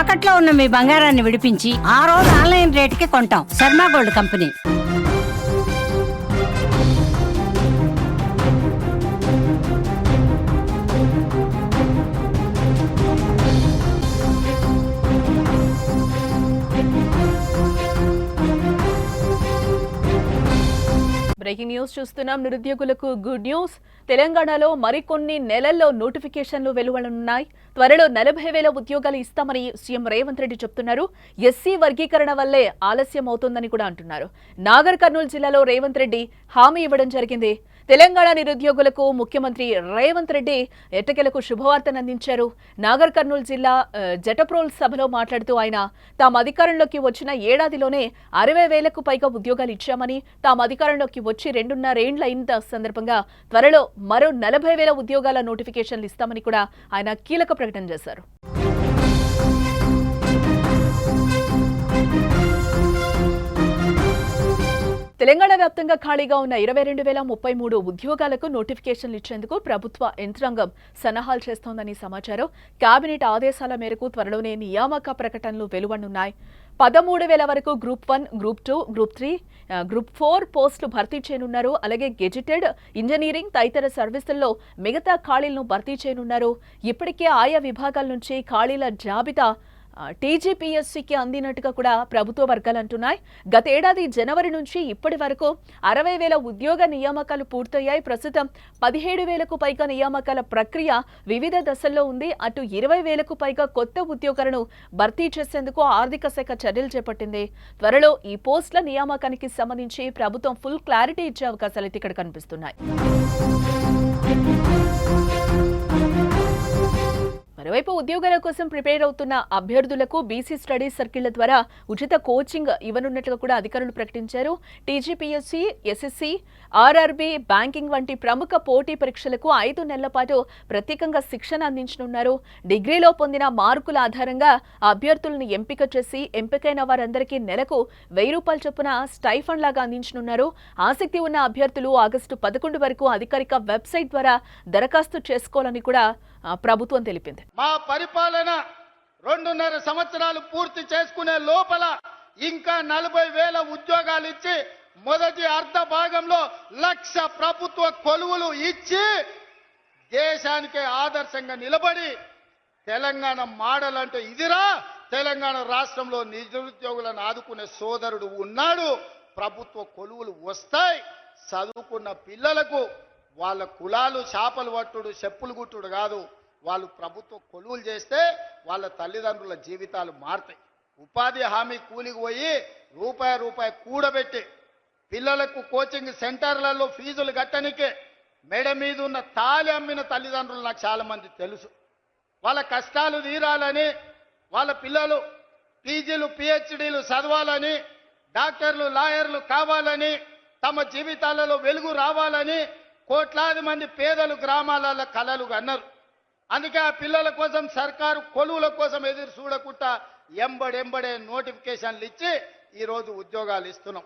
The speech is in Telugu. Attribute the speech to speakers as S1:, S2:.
S1: తాకట్లో ఉన్న మీ బంగారాన్ని విడిపించి ఆ రోజు ఆన్లైన్ రేటుకి కొంటాం. Sharma gold company.
S2: Breaking news చూస్తున్నాం. నిరుద్యోగులకు గుడ్ న్యూస్. తెలంగాణలో మరికొన్ని నెలల్లో నోటిఫికేషన్లు వెలువడనున్నాయి. త్వరలో 40,000 ఉద్యోగాలు ఇస్తామని సీఎం రేవంత్ రెడ్డి చెప్తున్నారు. ఎస్సీ వర్గీకరణ వల్లే ఆలస్యం అవుతోందని కూడా అంటున్నారు. నాగర్ కర్నూలు జిల్లాలో రేవంత్ రెడ్డి హామీ ఇవ్వడం జరిగింది. తెలంగాణ నిరుద్యోగులకు ముఖ్యమంత్రి రేవంత్ రెడ్డి ఎట్టకేలకు శుభవార్తను అందించారు. నాగర్ కర్నూలు జిల్లా జటప్రోల్ సభలో మాట్లాడుతూ ఆయన తాము అధికారంలోకి వచ్చిన ఏడాదిలోనే 60,000కు పైగా ఉద్యోగాలు ఇచ్చామని, తాము అధికారంలోకి వచ్చి 2.5 ఏళ్ల అయిన సందర్భంగా త్వరలో మరో 40,000 ఉద్యోగాల నోటిఫికేషన్లు ఇస్తామని కూడా ఆయన కీలక ప్రకటన చేశారు. తెలంగాణ వ్యాప్తంగా ఖాళీగా ఉన్న 22,033 ఉద్యోగాలకు నోటిఫికేషన్లు ఇచ్చేందుకు ప్రభుత్వ యంత్రాంగం సన్నాహాలు చేస్తోందని సమాచారం. కేబినెట్ ఆదేశాల మేరకు త్వరలోనే నియామక ప్రకటనలు వెలువడనున్నాయి. 13,000 వరకు గ్రూప్ 1, గ్రూప్ 2, గ్రూప్ 3, గ్రూప్ 4 పోస్టులు భర్తీ చేయనున్నారు. అలాగే గెజిటెడ్, ఇంజనీరింగ్ తదితర సర్వీసుల్లో మిగతా ఖాళీలను భర్తీ చేయనున్నారు. ఇప్పటికే ఆయా విభాగాల నుంచి ఖాళీల జాబితా టీజీపీఎస్సీకి అందినట్టుగా కూడా ప్రభుత్వ వర్గాలు అంటున్నాయి. గత ఏడాది జనవరి నుంచి ఇప్పటి వరకు 60,000 ఉద్యోగ నియామకాలు పూర్తయ్యాయి. ప్రస్తుతం 17,000కు పైగా నియామకాల ప్రక్రియ వివిధ దశల్లో ఉంది. అటు 20,000కు పైగా కొత్త ఉద్యోగాలను భర్తీ చేసేందుకు ఆర్థిక శాఖ చర్యలు చేపట్టింది. త్వరలో ఈ పోస్టుల నియామకానికి సంబంధించి ప్రభుత్వం ఫుల్ క్లారిటీ ఇచ్చే అవకాశాలు అయితే ఇక్కడ కనిపిస్తున్నాయి. మరోవైపు ఉద్యోగాల కోసం ప్రిపేర్ అవుతున్న అభ్యర్థులకు బీసీ స్టడీస్ సర్కిళ్ల ద్వారా ఉచిత కోచింగ్ ఇవ్వనున్నట్లుగా కూడా అధికారులు ప్రకటించారు. టీజీపీఎస్సీ, ఎస్ఎస్సీ, ఆర్ఆర్బీ, బ్యాంకింగ్ వంటి ప్రముఖ పోటీ పరీక్షలకు 5 నెలల పాటు ప్రత్యేకంగా శిక్షణ అందించనున్నారు. డిగ్రీలో పొందిన మార్కుల ఆధారంగా అభ్యర్థులను ఎంపిక చేసి ఎంపికైన వారందరికీ నెలకు 1,000 రూపాయల చొప్పున స్టైఫండ్ లాగా అందించనున్నారు. ఆసక్తి ఉన్న అభ్యర్థులు ఆగస్టు 11 వరకు అధికారిక వెబ్సైట్ ద్వారా దరఖాస్తు చేసుకోవాలని కూడా ప్రభుత్వం తెలిపింది.
S3: మా పరిపాలన 2.5 సంవత్సరాలు పూర్తి చేసుకునే లోపల ఇంకా 40,000 ఉద్యోగాలు ఇచ్చి మొదటి అర్ధ భాగంలో 1,00,000 ప్రభుత్వ కొలువులు ఇచ్చి దేశానికే ఆదర్శంగా నిలబడి తెలంగాణ మోడల్ అంటే ఇదిరా, తెలంగాణ రాష్ట్రంలో నిరుద్యోగులను ఆదుకునే సోదరుడు ఉన్నాడు. ప్రభుత్వ కొలువులు వస్తాయి. చదువుకున్న పిల్లలకు వాళ్ళ కులాలు చేపలు పట్టుడు, చెప్పులు గుట్టుడు కాదు. వాళ్ళు ప్రభుత్వ కొలువులు చేస్తే వాళ్ళ తల్లిదండ్రుల జీవితాలు మారుతాయి. ఉపాధి హామీ కూలికి పోయి రూపాయి కూడబెట్టి పిల్లలకు కోచింగ్ సెంటర్లలో ఫీజులు కట్టనికే మెడ మీద ఉన్న తాళి అమ్మిన తల్లిదండ్రులు నాకు చాలా మంది తెలుసు. వాళ్ళ కష్టాలు తీరాలని, వాళ్ళ పిల్లలు పీజీలు, పిహెచ్డీలు చదవాలని, డాక్టర్లు, లాయర్లు కావాలని, తమ జీవితాలలో వెలుగు రావాలని కోట్లాది మంది పేదలు గ్రామాలలో కలలు అన్నారు. అందుకే ఆ పిల్లల కోసం సర్కారు కొలువుల కోసం ఎదురు చూడకుండా ఎంబడెంబడే నోటిఫికేషన్లు ఇచ్చి ఈరోజు ఉద్యోగాలు ఇస్తున్నాం.